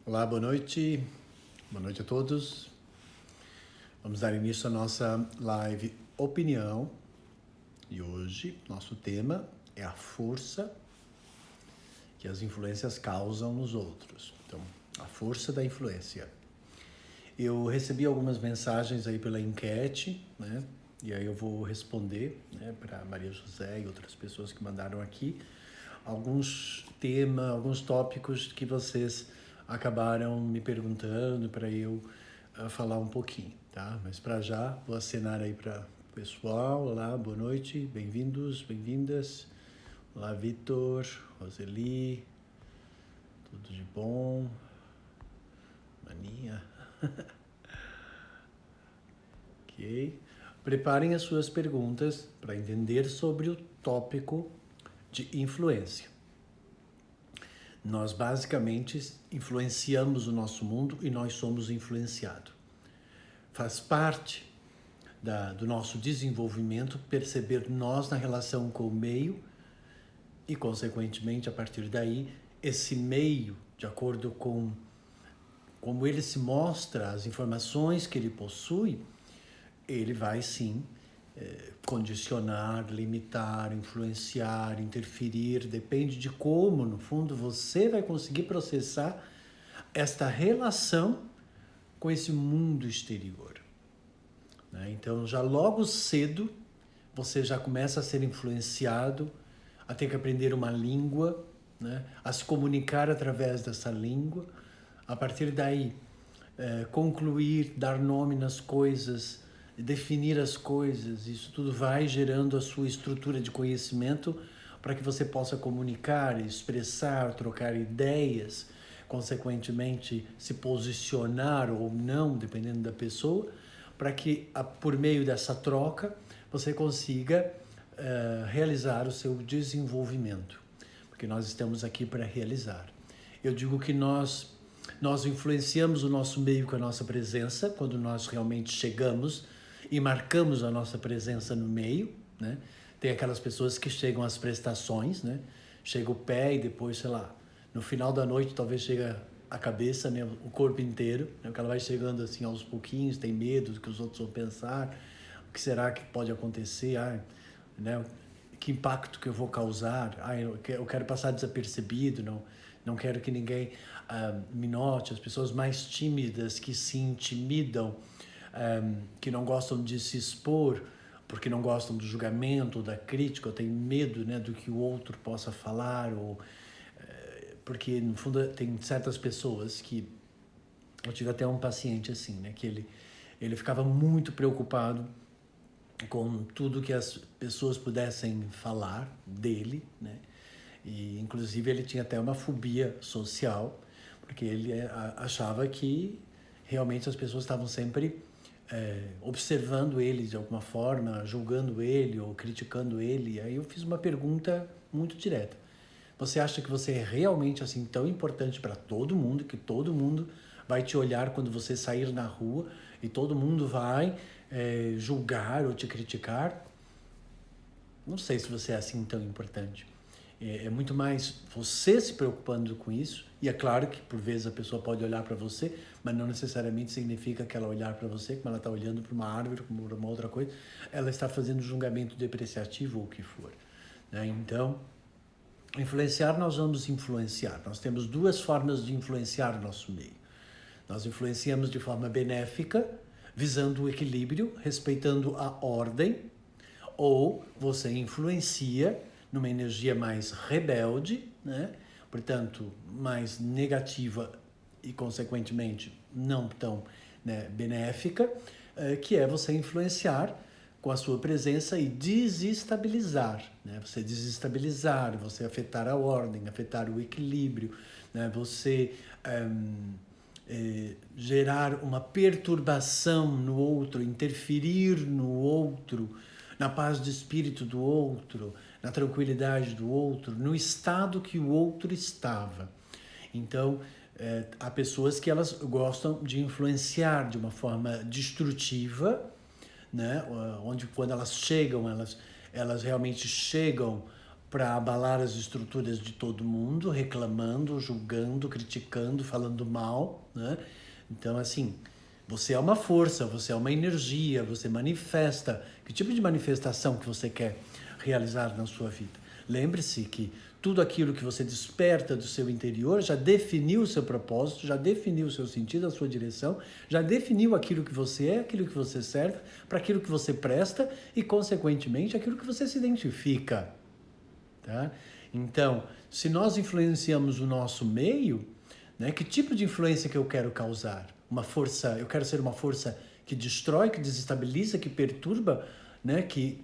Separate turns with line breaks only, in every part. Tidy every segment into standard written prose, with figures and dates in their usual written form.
Olá, boa noite. Boa noite a todos. Vamos dar início à nossa live Opinião. E hoje, nosso tema é a força que as influências causam nos outros. Então, a força da influência. Eu recebi algumas mensagens aí pela enquete, né? E aí eu vou responder, né, para Maria José e outras pessoas que mandaram aqui alguns temas, alguns tópicos que vocês acabaram me perguntando para eu falar um pouquinho, tá? Mas para já, vou acenar aí para o pessoal. Olá, boa noite, bem-vindos, bem-vindas. Olá, Vitor, Roseli, tudo de bom? Maninha. Ok. Preparem as suas perguntas para entender sobre o tópico de influência. Nós basicamente influenciamos o nosso mundo e nós somos influenciados. Faz parte do nosso desenvolvimento perceber nós na relação com o meio e, consequentemente, a partir daí, esse meio, de acordo com como ele se mostra, as informações que ele possui, ele vai sim condicionar, limitar, influenciar, interferir, depende de como, no fundo, você vai conseguir processar esta relação com esse mundo exterior. Né? Então, já logo cedo, você já começa a ser influenciado, a ter que aprender uma língua, né? A se comunicar através dessa língua. A partir daí, concluir, dar nome nas coisas, definir as coisas, isso tudo vai gerando a sua estrutura de conhecimento para que você possa comunicar, expressar, trocar ideias, consequentemente se posicionar ou não, dependendo da pessoa, para que por meio dessa troca você consiga realizar o seu desenvolvimento, porque nós estamos aqui para realizar. Eu digo que nós influenciamos o nosso meio com a nossa presença, quando nós realmente chegamos e marcamos a nossa presença no meio, né? Tem aquelas pessoas que chegam às prestações, né? Chega o pé e depois, sei lá, no final da noite talvez chega a cabeça, né? O corpo inteiro, né? Porque ela vai chegando assim aos pouquinhos, tem medo do que os outros vão pensar, o que será que pode acontecer, né? Que impacto que eu vou causar, eu quero passar desapercebido, não quero que ninguém me note. As pessoas mais tímidas que se intimidam, que não gostam de se expor, porque não gostam do julgamento, da crítica, ou têm medo, né, do que o outro possa falar, ou porque no fundo tem certas pessoas que eu tive até um paciente assim, né, que ele ficava muito preocupado com tudo que as pessoas pudessem falar dele, né? E inclusive ele tinha até uma fobia social, porque ele achava que realmente as pessoas estavam sempre observando ele de alguma forma, julgando ele ou criticando ele. Aí eu fiz uma pergunta muito direta: você acha que você é realmente assim tão importante para todo mundo, que todo mundo vai te olhar quando você sair na rua e todo mundo vai julgar ou te criticar? Não sei se você é assim tão importante. É muito mais você se preocupando com isso, e é claro que por vezes a pessoa pode olhar para você, mas não necessariamente significa que ela olhar para você, como ela está olhando para uma árvore, como para uma outra coisa, ela está fazendo julgamento depreciativo ou o que for. Né? Então, influenciar, nós vamos influenciar. Nós temos duas formas de influenciar o nosso meio. Nós influenciamos de forma benéfica, visando o equilíbrio, respeitando a ordem, ou você influencia numa energia mais rebelde, né? Portanto, mais negativa e, consequentemente, não tão, né, benéfica, que é você influenciar com a sua presença e desestabilizar, né? Você desestabilizar, você afetar a ordem, afetar o equilíbrio, né? Você gerar uma perturbação no outro, interferir no outro, na paz de espírito do outro, na tranquilidade do outro, no estado que o outro estava. Então, há pessoas que elas gostam de influenciar de uma forma destrutiva, né? Onde quando elas chegam, elas realmente chegam para abalar as estruturas de todo mundo, reclamando, julgando, criticando, falando mal, né? Então, assim, você é uma força, você é uma energia, você manifesta. Que tipo de manifestação que você quer realizar na sua vida? Lembre-se que tudo aquilo que você desperta do seu interior já definiu o seu propósito, já definiu o seu sentido, a sua direção, já definiu aquilo que você é, aquilo que você serve, para aquilo que você presta e, consequentemente, aquilo que você se identifica. Tá? Então, se nós influenciamos o nosso meio, né, que tipo de influência que eu quero causar? Uma força, eu quero ser uma força que destrói, que desestabiliza, que perturba, né, que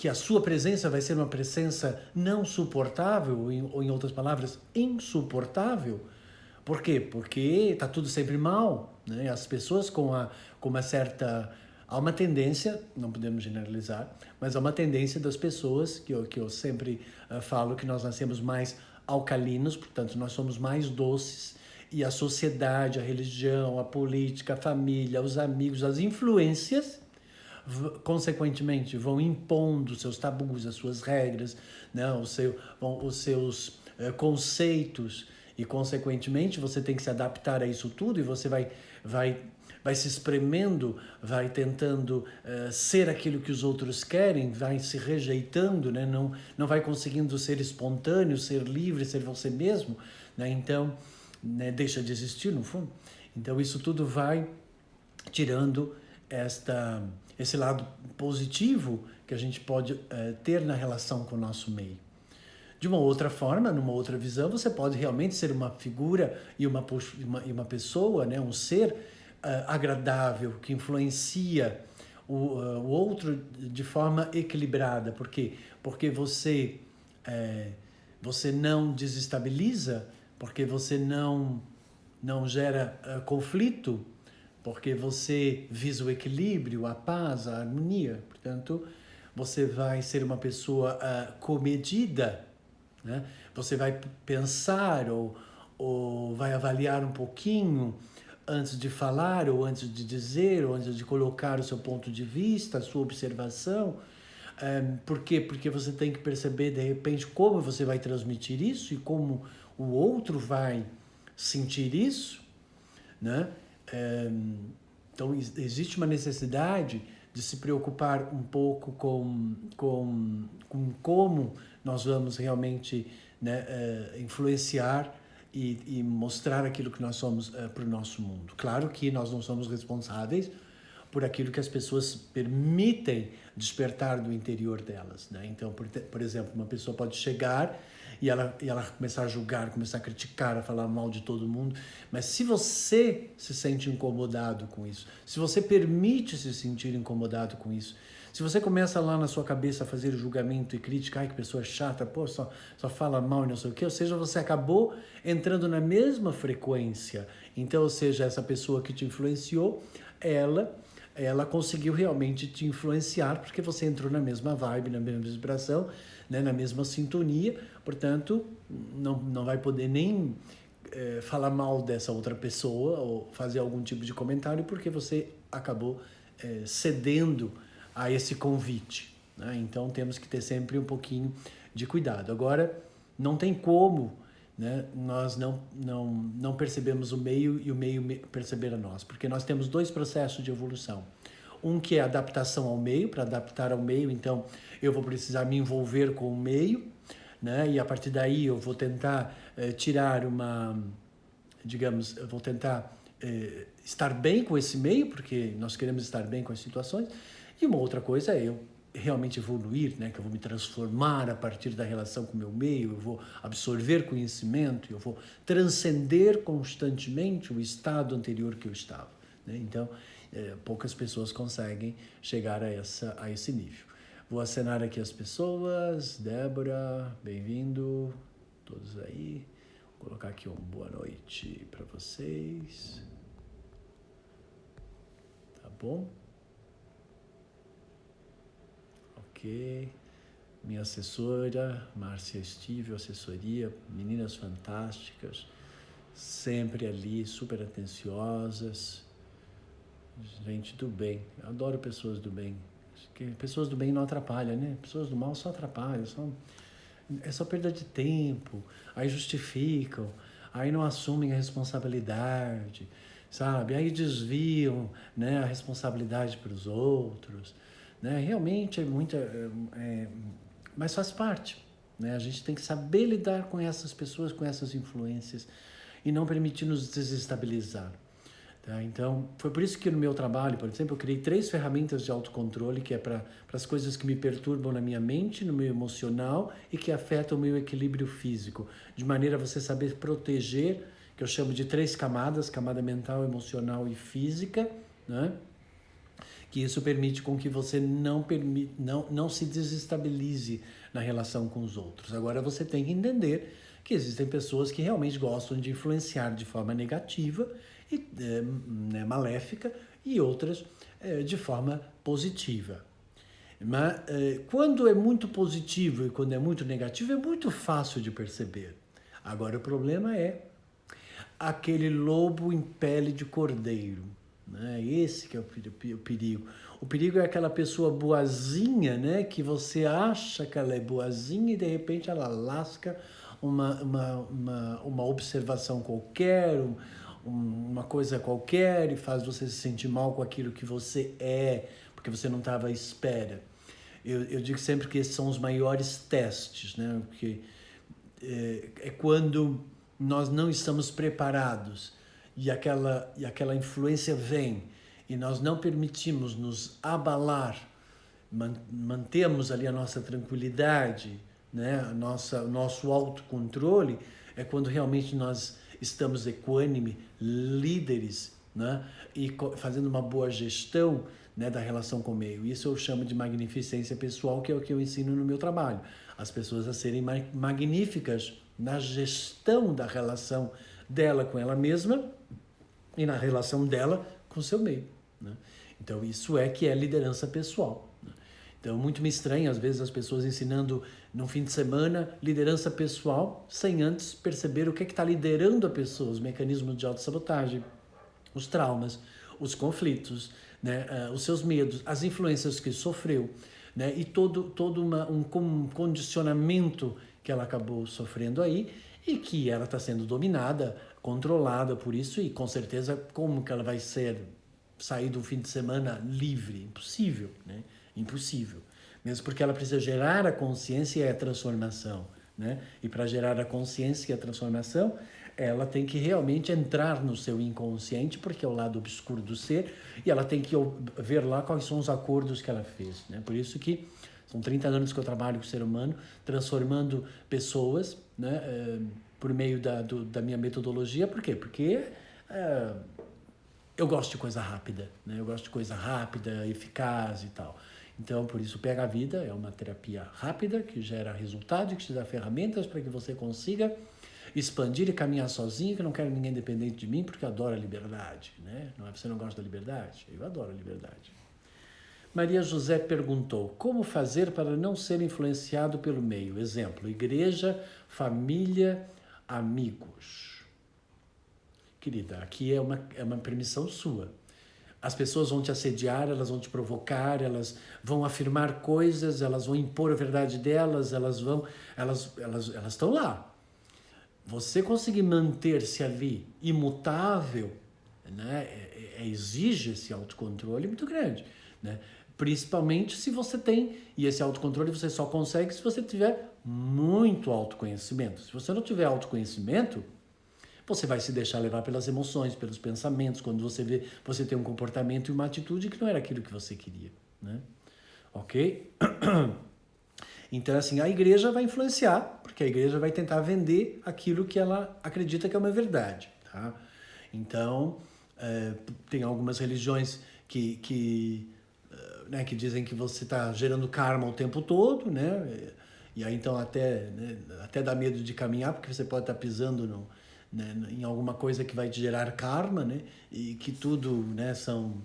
a sua presença vai ser uma presença não suportável, ou em outras palavras, insuportável. Por quê? Porque está tudo sempre mal, né? As pessoas com uma certa... Há uma tendência, não podemos generalizar, mas há uma tendência das pessoas, que eu sempre falo que nós nascemos mais alcalinos, portanto, nós somos mais doces, e a sociedade, a religião, a política, a família, os amigos, as influências, consequentemente, vão impondo seus tabus, as suas regras, né? Os seus conceitos, e, consequentemente, você tem que se adaptar a isso tudo, e você vai se espremendo, vai tentando ser aquilo que os outros querem, vai se rejeitando, né? Não vai conseguindo ser espontâneo, ser livre, ser você mesmo, né? Então, né, deixa de existir, no fundo. Então, isso tudo vai tirando esse lado positivo que a gente pode ter na relação com o nosso meio. De uma outra forma, numa outra visão, você pode realmente ser uma figura e uma pessoa, né, um ser agradável, que influencia o outro de forma equilibrada. Por quê? Porque você não desestabiliza, porque você não gera conflito, porque você visa o equilíbrio, a paz, a harmonia. Portanto, você vai ser uma pessoa comedida, né? Você vai pensar ou vai avaliar um pouquinho antes de falar, ou antes de dizer, ou antes de colocar o seu ponto de vista, a sua observação. Por quê? Porque você tem que perceber, de repente, como você vai transmitir isso e como o outro vai sentir isso, né? Então, existe uma necessidade de se preocupar um pouco com como nós vamos realmente, né, influenciar e mostrar aquilo que nós somos para o nosso mundo. Claro que nós não somos responsáveis por aquilo que as pessoas permitem despertar do interior delas, né? Então, por exemplo, uma pessoa pode chegar e ela começar a julgar, começar a criticar, a falar mal de todo mundo, mas se você se sente incomodado com isso, se você permite se sentir incomodado com isso, se você começa lá na sua cabeça a fazer julgamento e crítica, ai, que pessoa chata, pô, só fala mal e não sei o quê, ou seja, você acabou entrando na mesma frequência. Então, ou seja, essa pessoa que te influenciou, ela conseguiu realmente te influenciar, porque você entrou na mesma vibe, na mesma vibração, né, na mesma sintonia, portanto, não vai poder nem falar mal dessa outra pessoa ou fazer algum tipo de comentário, porque você acabou cedendo a esse convite, né? Então, temos que ter sempre um pouquinho de cuidado. Agora, não tem como, né, nós não percebemos o meio e o meio perceber a nós, porque nós temos dois processos de evolução. Um que é adaptação ao meio, para adaptar ao meio, então eu vou precisar me envolver com o meio, né, e a partir daí eu vou tentar tirar digamos, eu vou tentar estar bem com esse meio, porque nós queremos estar bem com as situações, e uma outra coisa é eu realmente evoluir, né, que eu vou me transformar a partir da relação com o meu meio, eu vou absorver conhecimento, eu vou transcender constantemente o estado anterior que eu estava, né? Então, poucas pessoas conseguem chegar a esse nível. Vou acenar aqui as pessoas. Débora, bem-vindo, todos aí. Vou colocar aqui uma boa noite para vocês. Tá bom? Ok. Minha assessora, Márcia Estível, assessoria, meninas fantásticas, sempre ali, super atenciosas, gente do bem. Eu adoro pessoas do bem, Que pessoas do bem não atrapalham, né? Pessoas do mal só atrapalham, é só perda de tempo, aí justificam, aí não assumem a responsabilidade, sabe? Aí desviam, né, a responsabilidade para os outros, né? Realmente é muita... mas faz parte, né? A gente tem que saber lidar com essas pessoas, com essas influências e não permitir nos desestabilizar. Tá? Então, foi por isso que no meu trabalho, por exemplo, eu criei 3 ferramentas de autocontrole, que é para as coisas que me perturbam na minha mente, no meu emocional e que afetam o meu equilíbrio físico, de maneira a você saber proteger, que eu chamo de 3 camadas, camada mental, emocional e física, né? Que isso permite com que você não se desestabilize na relação com os outros. Agora você tem que entender que existem pessoas que realmente gostam de influenciar de forma negativa e maléfica e outras de forma positiva. Mas quando é muito positivo e quando é muito negativo é muito fácil de perceber. Agora o problema é aquele lobo em pele de cordeiro, né? Esse que é o perigo. O perigo é aquela pessoa boazinha, né? Que você acha que ela é boazinha e de repente ela lasca uma observação qualquer, uma coisa qualquer e faz você se sentir mal com aquilo que você é, porque você não estava à espera. Eu digo sempre que esses são os maiores testes, né? Porque é quando nós não estamos preparados e aquela influência vem e nós não permitimos nos abalar, mantemos ali a nossa tranquilidade, né? O nosso autocontrole, é quando realmente nós estamos equânime, líderes, né? E fazendo uma boa gestão, né, da relação com o meio. Isso eu chamo de magnificência pessoal, que é o que eu ensino no meu trabalho. As pessoas a serem magníficas na gestão da relação dela com ela mesma e na relação dela com o seu meio, né? Então isso é que é liderança pessoal, né? Então muito me estranha às vezes as pessoas ensinando no fim de semana liderança pessoal sem antes perceber o que está liderando a pessoa, os mecanismos de autossabotagem, os traumas, os conflitos, né, os seus medos, as influências que sofreu, né, e todo um condicionamento que ela acabou sofrendo aí e que ela está sendo dominada, controlada por isso e com certeza como que ela vai sair do fim de semana livre? Impossível, né? Impossível. Mesmo porque ela precisa gerar a consciência e a transformação, né? E para gerar a consciência e a transformação, ela tem que realmente entrar no seu inconsciente, porque é o lado obscuro do ser, e ela tem que ver lá quais são os acordos que ela fez, né? Por isso que são 30 anos que eu trabalho com o ser humano, transformando pessoas, né, por meio da minha metodologia. Por quê? Porque eu gosto de coisa rápida, né? Eu gosto de coisa rápida, eficaz e tal. Então, por isso, Pega a Vida é uma terapia rápida, que gera resultado e que te dá ferramentas para que você consiga expandir e caminhar sozinho, que eu não quero ninguém dependente de mim, porque eu adoro a liberdade, né? Não é você não gosta da liberdade? Eu adoro a liberdade. Maria José perguntou, como fazer para não ser influenciado pelo meio? Exemplo, igreja, família, amigos. Querida, aqui é uma permissão sua. As pessoas vão te assediar, elas vão te provocar, elas vão afirmar coisas, elas vão impor a verdade delas, elas estão lá. Você conseguir manter-se ali imutável, né, exige esse autocontrole muito grande, né? Principalmente se você tem, e esse autocontrole você só consegue se você tiver muito autoconhecimento. Se você não tiver autoconhecimento, você vai se deixar levar pelas emoções, pelos pensamentos, quando você vê, você tem um comportamento e uma atitude que não era aquilo que você queria, né? Ok? Então, assim, a igreja vai influenciar, porque a igreja vai tentar vender aquilo que ela acredita que é uma verdade, tá? Então, tem algumas religiões que dizem que você está gerando karma o tempo todo, né? E aí, então, até dá medo de caminhar, porque você pode estar pisando em alguma coisa que vai te gerar karma, né? E que tudo, né, são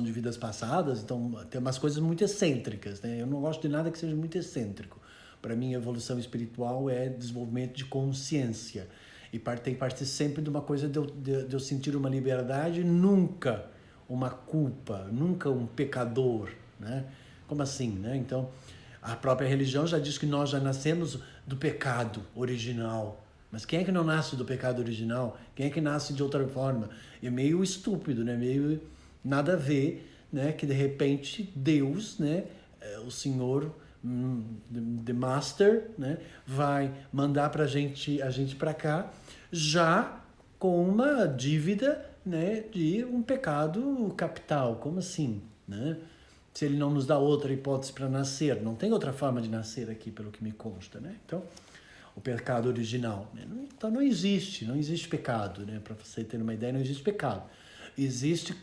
de vidas passadas, então tem umas coisas muito excêntricas, né? Eu não gosto de nada que seja muito excêntrico. Para mim, a evolução espiritual é desenvolvimento de consciência. E tem parte sempre de uma coisa de eu sentir uma liberdade, nunca uma culpa, nunca um pecador, né? Como assim, né? Então, a própria religião já diz que nós já nascemos do pecado original. Mas quem é que não nasce do pecado original? Quem é que nasce de outra forma? É meio estúpido, né? Meio nada a ver, né? Que de repente Deus, né? O Senhor, the Master, né? Vai mandar a gente para cá já com uma dívida, né? De um pecado capital. Como assim, né? Se ele não nos dá outra hipótese para nascer, não tem outra forma de nascer aqui, pelo que me consta, né? Então, o pecado original. Né? Então não existe pecado, né? Para você ter uma ideia, não existe pecado. Existem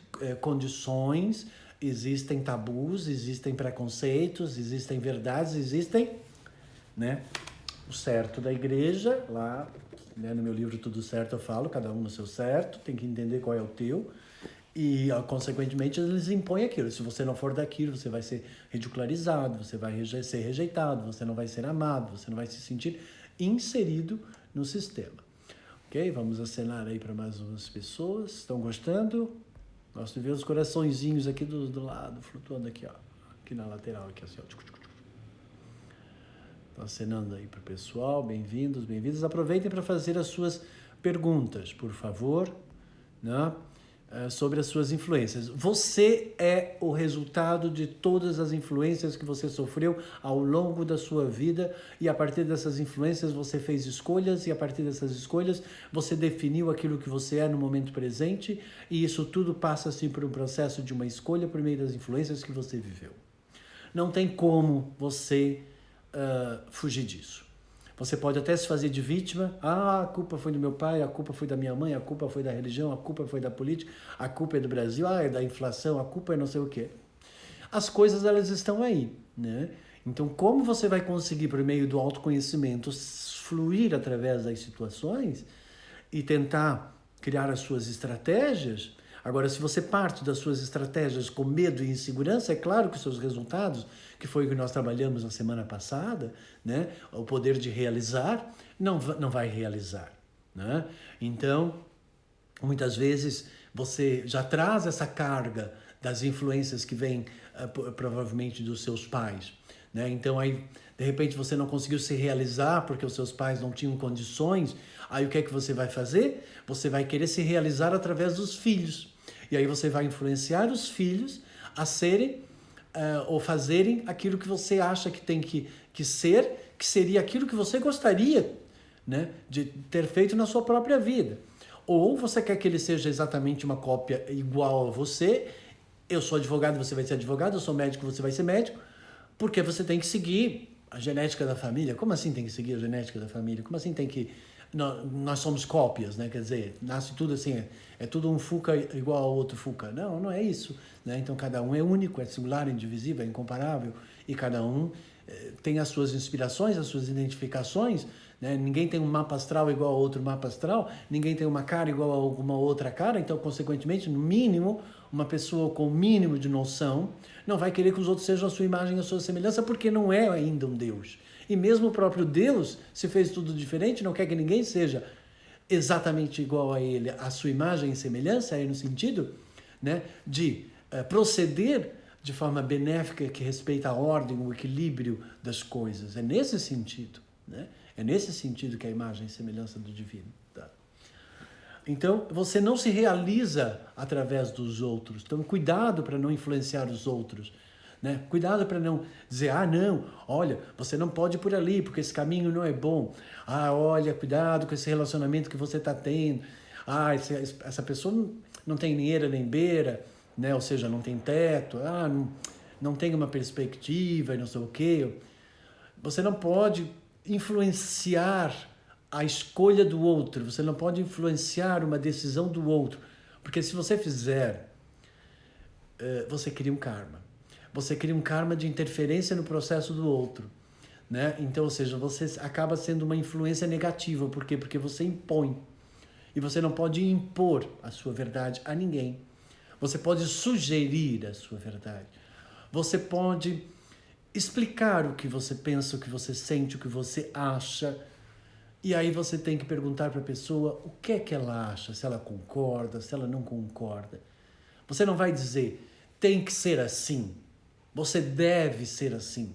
condições, existem tabus, existem preconceitos, existem verdades, existem, né? O certo da igreja, lá, né, no meu livro Tudo Certo eu falo, cada um no seu certo, tem que entender qual é o teu. E, consequentemente, eles impõem aquilo. Se você não for daquilo, você vai ser ridicularizado, você vai ser rejeitado, você não vai ser amado, você não vai se sentir inserido no sistema. Ok? Vamos acenar aí para mais umas pessoas. Estão gostando? Gosto de ver os coraçõezinhos aqui do lado, flutuando aqui, ó. Aqui na lateral, aqui assim, ó. Estou acenando aí para o pessoal. Bem-vindos, bem-vindas. Aproveitem para fazer as suas perguntas, por favor, né? Sobre as suas influências. Você é o resultado de todas as influências que você sofreu ao longo da sua vida, e a partir dessas influências você fez escolhas, e a partir dessas escolhas você definiu aquilo que você é no momento presente, e isso tudo passa assim por um processo de uma escolha por meio das influências que você viveu. Não tem como você fugir disso. Você pode até se fazer de vítima. Ah, a culpa foi do meu pai, a culpa foi da minha mãe, a culpa foi da religião, a culpa foi da política, a culpa é do Brasil, é da inflação, a culpa é não sei o quê. As coisas, elas estão aí, né? Então, como você vai conseguir, por meio do autoconhecimento, fluir através das situações e tentar criar as suas estratégias? Agora, se você parte das suas estratégias com medo e insegurança, é claro que os seus resultados, que foi o que nós trabalhamos na semana passada, né? O poder de realizar, não vai realizar, né? Então, muitas vezes, você já traz essa carga das influências que vêm provavelmente dos seus pais, né? Então, aí, de repente, você não conseguiu se realizar porque os seus pais não tinham condições. Aí, o que é que você vai fazer? Você vai querer se realizar através dos filhos. E aí você vai influenciar os filhos a serem ou fazerem aquilo que você acha que tem que ser, que seria aquilo que você gostaria, né, de ter feito na sua própria vida. Ou você quer que ele seja exatamente uma cópia igual a você. Eu sou advogado, você vai ser advogado. Eu sou médico, você vai ser médico. Porque você tem que seguir a genética da família. Como assim tem que seguir a genética da família? Como assim tem que... Nós somos cópias, né? Quer dizer, nasce tudo assim, é tudo um Fuca igual ao outro Fuca. Não, não é isso, né? Então, cada um é único, é singular, indivisível, é incomparável, e cada um tem as suas inspirações, as suas identificações, né? Ninguém tem um mapa astral igual a outro mapa astral, ninguém tem uma cara igual a alguma outra cara, então, consequentemente, no mínimo, uma pessoa com o mínimo de noção não vai querer que os outros sejam a sua imagem, a sua semelhança, porque não é ainda um Deus. E mesmo o próprio Deus, se fez tudo diferente, não quer que ninguém seja exatamente igual a ele, a sua imagem e semelhança, aí no sentido, né, de proceder de forma benéfica que respeita a ordem, o equilíbrio das coisas. É nesse sentido, né? É nesse sentido que a imagem e semelhança do divino. Tá? Então, você não se realiza através dos outros. Então, cuidado para não influenciar os outros. Né? Cuidado para não dizer, não, olha, você não pode ir por ali, porque esse caminho não é bom. Olha, cuidado com esse relacionamento que você está tendo. Essa pessoa não tem nem eira nem beira, né? Ou seja, não tem teto, não tem uma perspectiva e não sei o quê. Você não pode influenciar a escolha do outro, você não pode influenciar uma decisão do outro, porque se você fizer, você cria um karma. Você cria um karma de interferência no processo do outro, né? Então, ou seja, você acaba sendo uma influência negativa. Por quê? Porque você impõe. E você não pode impor a sua verdade a ninguém. Você pode sugerir a sua verdade. Você pode explicar o que você pensa, o que você sente, o que você acha. E aí você tem que perguntar para a pessoa o que é que ela acha, se ela concorda, se ela não concorda. Você não vai dizer, tem que ser assim. Você deve ser assim.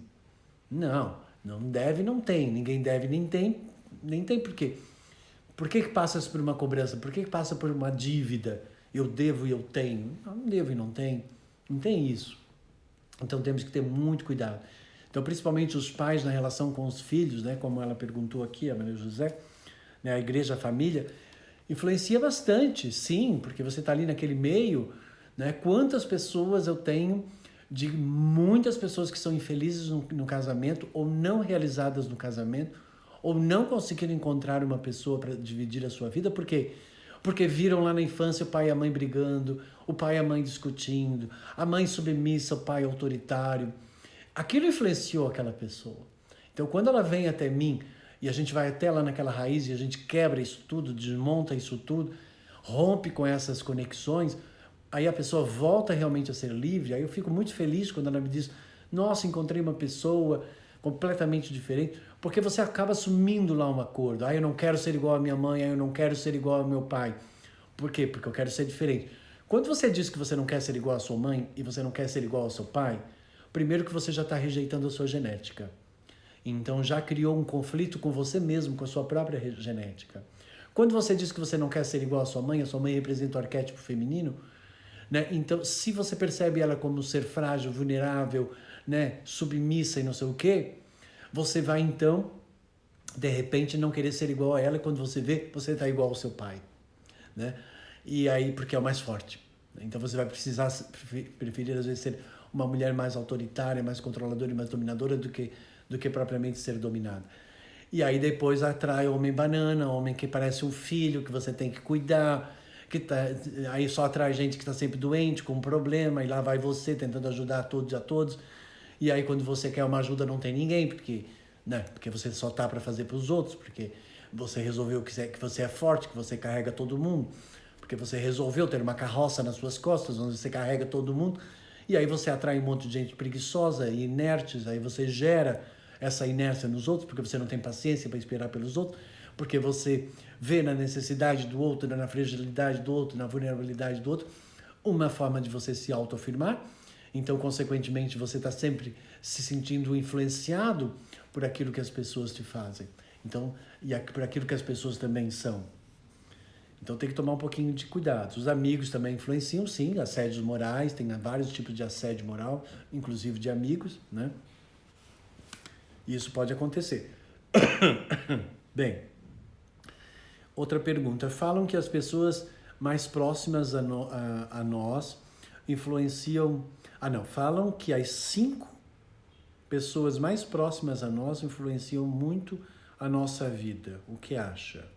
Não, não deve, não tem. Ninguém deve, nem tem por quê. Por que passa por uma cobrança? Por que passa por uma dívida? Eu devo e eu tenho. Não, não devo e não tenho. Não tem isso. Então temos que ter muito cuidado. Então, principalmente os pais na relação com os filhos, né, como ela perguntou aqui, a Maria José, né, a igreja, a família, influencia bastante, sim, porque você está ali naquele meio, né? Quantas pessoas eu tenho, de muitas pessoas que são infelizes no casamento, ou não realizadas no casamento, ou não conseguiram encontrar uma pessoa para dividir a sua vida, por quê? Porque viram lá na infância o pai e a mãe brigando, o pai e a mãe discutindo, a mãe submissa, o pai autoritário. Aquilo influenciou aquela pessoa. Então, quando ela vem até mim, e a gente vai até lá naquela raiz, e a gente quebra isso tudo, desmonta isso tudo, rompe com essas conexões, aí a pessoa volta realmente a ser livre. Aí eu fico muito feliz quando ela me diz: nossa, encontrei uma pessoa completamente diferente, porque você acaba assumindo lá um acordo. Eu não quero ser igual à minha mãe, eu não quero ser igual ao meu pai. Por quê? Porque eu quero ser diferente. Quando você diz que você não quer ser igual à sua mãe e você não quer ser igual ao seu pai, primeiro que você já está rejeitando a sua genética. Então já criou um conflito com você mesmo, com a sua própria genética. Quando você diz que você não quer ser igual à sua mãe, a sua mãe representa o arquétipo feminino, né? Então, se você percebe ela como um ser frágil, vulnerável, né, submissa e não sei o quê, você vai então, de repente, não querer ser igual a ela, e quando você vê, você está igual ao seu pai, né? E aí, porque é o mais forte. Então você vai precisar, preferir às vezes ser uma mulher mais autoritária, mais controladora e mais dominadora do que propriamente ser dominada. E aí depois atrai homem banana, homem que parece um filho, que você tem que cuidar, aí só atrai gente que está sempre doente, com um problema, e lá vai você tentando ajudar a todos. E aí quando você quer uma ajuda não tem ninguém, porque você só tá para fazer para os outros, porque você resolveu que você é forte, que você carrega todo mundo, porque você resolveu ter uma carroça nas suas costas, onde você carrega todo mundo, e aí você atrai um monte de gente preguiçosa e inertes, aí você gera essa inércia nos outros, porque você não tem paciência para esperar pelos outros, porque você vê na necessidade do outro, na fragilidade do outro, na vulnerabilidade do outro, uma forma de você se autoafirmar. Então, consequentemente, você está sempre se sentindo influenciado por aquilo que as pessoas te fazem. Então, e por aquilo que as pessoas também são. Então tem que tomar um pouquinho de cuidado. Os amigos também influenciam, sim, assédios morais, tem vários tipos de assédio moral, inclusive de amigos, né? E isso pode acontecer. Bem, outra pergunta. Falam que as pessoas mais próximas a nós influenciam... falam que as 5 pessoas mais próximas a nós influenciam muito a nossa vida. O que acha?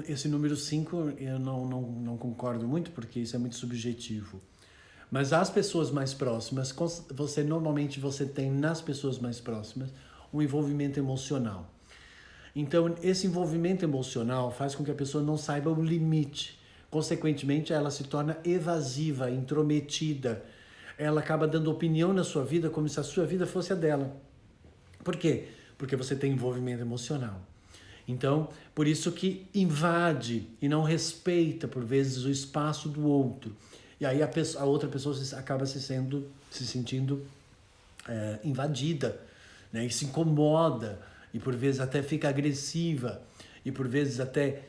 Esse número 5 eu não concordo muito, porque isso é muito subjetivo. Mas as pessoas mais próximas, normalmente você tem nas pessoas mais próximas um envolvimento emocional. Então, esse envolvimento emocional faz com que a pessoa não saiba o limite. Consequentemente, ela se torna evasiva, intrometida. Ela acaba dando opinião na sua vida como se a sua vida fosse a dela. Por quê? Porque você tem envolvimento emocional. Então, por isso que invade e não respeita, por vezes, o espaço do outro. E aí a outra pessoa acaba se sentindo invadida, né? E se incomoda, e por vezes até fica agressiva, e por vezes até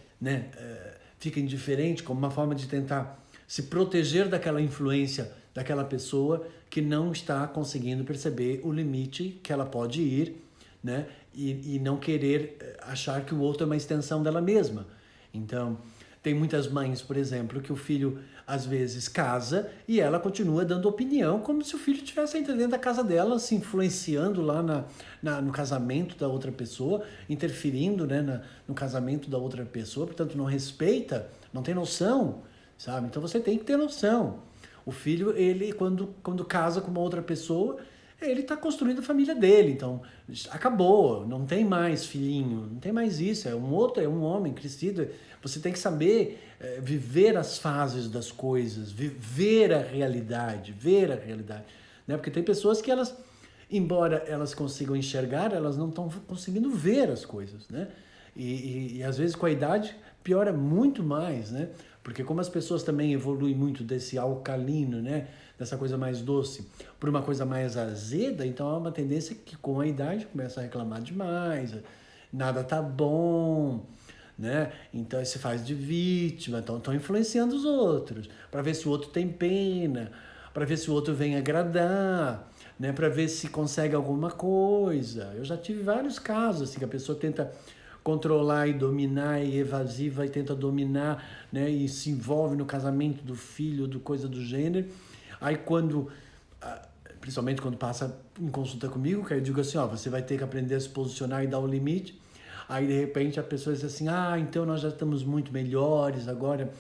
fica indiferente, como uma forma de tentar se proteger daquela influência daquela pessoa que não está conseguindo perceber o limite que ela pode ir, né? E não querer achar que o outro é uma extensão dela mesma. Então, tem muitas mães, por exemplo, que o filho às vezes casa e ela continua dando opinião como se o filho estivesse entendendo a casa dela, se influenciando lá no casamento da outra pessoa, interferindo, né, no casamento da outra pessoa, portanto não respeita, não tem noção, sabe? Então você tem que ter noção. O filho, ele quando casa com uma outra pessoa, ele está construindo a família dele, então acabou, não tem mais filhinho, não tem mais isso, é um homem crescido. Você tem que saber viver as fases das coisas, ver a realidade, né? Porque tem pessoas que embora elas consigam enxergar, elas não estão conseguindo ver as coisas, né? E às vezes com a idade piora muito mais, né? Porque como as pessoas também evoluem muito desse alcalino, né? Dessa coisa mais doce, por uma coisa mais azeda, então há uma tendência que com a idade começa a reclamar demais, nada tá bom, né? Então se faz de vítima, então estão influenciando os outros, para ver se o outro tem pena, para ver se o outro vem agradar, né? Para ver se consegue alguma coisa. Eu já tive vários casos assim que a pessoa tenta controlar e dominar e evasiva e tenta dominar, né? E se envolve no casamento do filho, do coisa do gênero. Aí quando, principalmente quando passa em consulta comigo, que eu digo assim, ó, você vai ter que aprender a se posicionar e dar o limite. Aí de repente a pessoa diz assim, então nós já estamos muito melhores agora,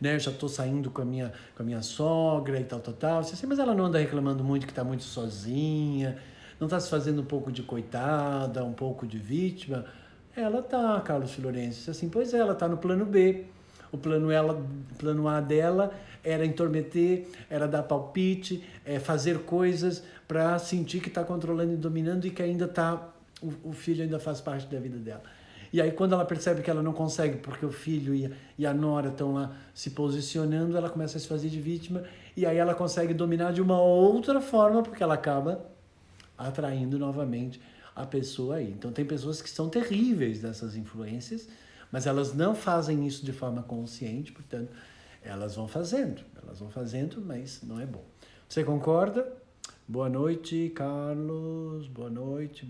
né? Eu já estou saindo com a minha sogra e tal. Assim, mas ela não anda reclamando muito que está muito sozinha, não está se fazendo um pouco de coitada, um pouco de vítima. Ela tá, Carlos Florencio, assim, pois é, ela tá no plano B. O plano A dela era intrometer, era dar palpite, fazer coisas para sentir que está controlando e dominando e que ainda tá, o filho ainda faz parte da vida dela. E aí quando ela percebe que ela não consegue, porque o filho e a nora estão lá se posicionando, ela começa a se fazer de vítima e aí ela consegue dominar de uma outra forma, porque ela acaba atraindo novamente a pessoa aí. Então tem pessoas que são terríveis dessas influências, mas elas não fazem isso de forma consciente, portanto, elas vão fazendo, mas não é bom. Você concorda? Boa noite, Carlos. Boa noite.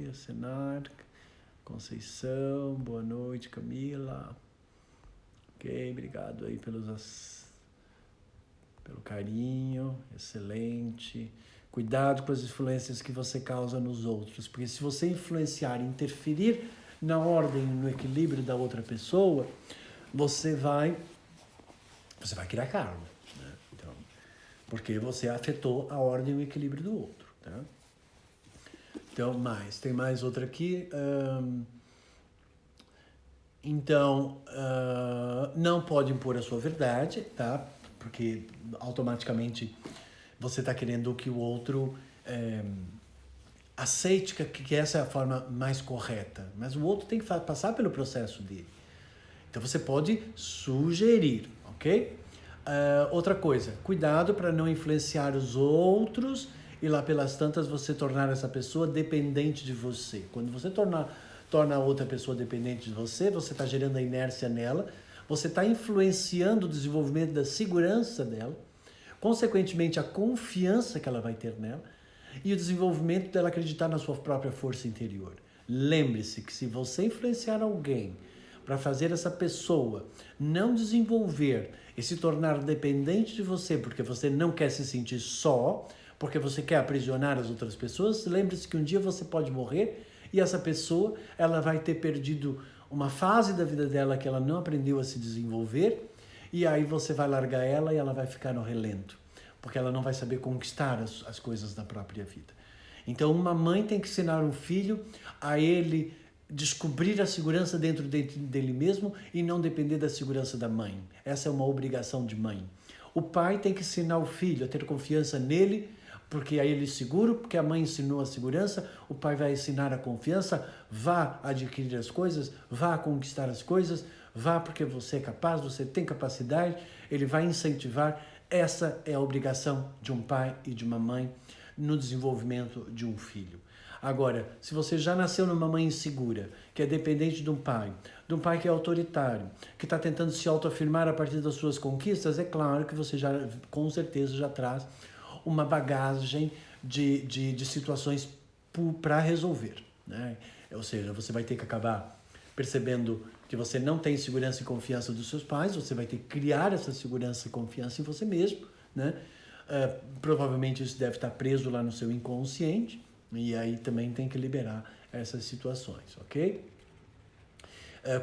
Acenar. Conceição. Boa noite, Camila. Ok, obrigado aí pelo carinho. Excelente. Cuidado com as influências que você causa nos outros, porque se você influenciar e interferir na ordem, no equilíbrio da outra pessoa, você vai criar karma, né? Então, porque você afetou a ordem e o equilíbrio do outro, tá? Então, tem mais outra aqui. Não pode impor a sua verdade, tá? Porque automaticamente você está querendo que o outro aceite que essa é a forma mais correta. Mas o outro tem que passar pelo processo dele. Então você pode sugerir, ok? Outra coisa, cuidado para não influenciar os outros e lá pelas tantas você tornar essa pessoa dependente de você. Quando você torna a outra pessoa dependente de você, você está gerando a inércia nela, você está influenciando o desenvolvimento da segurança dela, consequentemente a confiança que ela vai ter nela e o desenvolvimento dela acreditar na sua própria força interior. Lembre-se que se você influenciar alguém para fazer essa pessoa não desenvolver e se tornar dependente de você porque você não quer se sentir só, porque você quer aprisionar as outras pessoas, lembre-se que um dia você pode morrer e essa pessoa ela vai ter perdido uma fase da vida dela que ela não aprendeu a se desenvolver e aí você vai largar ela e ela vai ficar no relento, porque ela não vai saber conquistar as coisas da própria vida. Então uma mãe tem que ensinar um filho a ele descobrir a segurança dentro dele mesmo e não depender da segurança da mãe. Essa é uma obrigação de mãe. O pai tem que ensinar o filho a ter confiança nele, porque aí ele é seguro, porque a mãe ensinou a segurança, o pai vai ensinar a confiança, vá adquirir as coisas, vá conquistar as coisas, vá porque você é capaz, você tem capacidade, ele vai incentivar. Essa é a obrigação de um pai e de uma mãe no desenvolvimento de um filho. Agora, se você já nasceu numa mãe insegura, que é dependente de um pai que é autoritário, que está tentando se autoafirmar a partir das suas conquistas, é claro que você já, com certeza, já traz uma bagagem de situações para resolver, né? Ou seja, você vai ter que acabar percebendo que você não tem segurança e confiança dos seus pais, você vai ter que criar essa segurança e confiança em você mesmo, né? Provavelmente isso deve estar preso lá no seu inconsciente, e aí também tem que liberar essas situações, ok?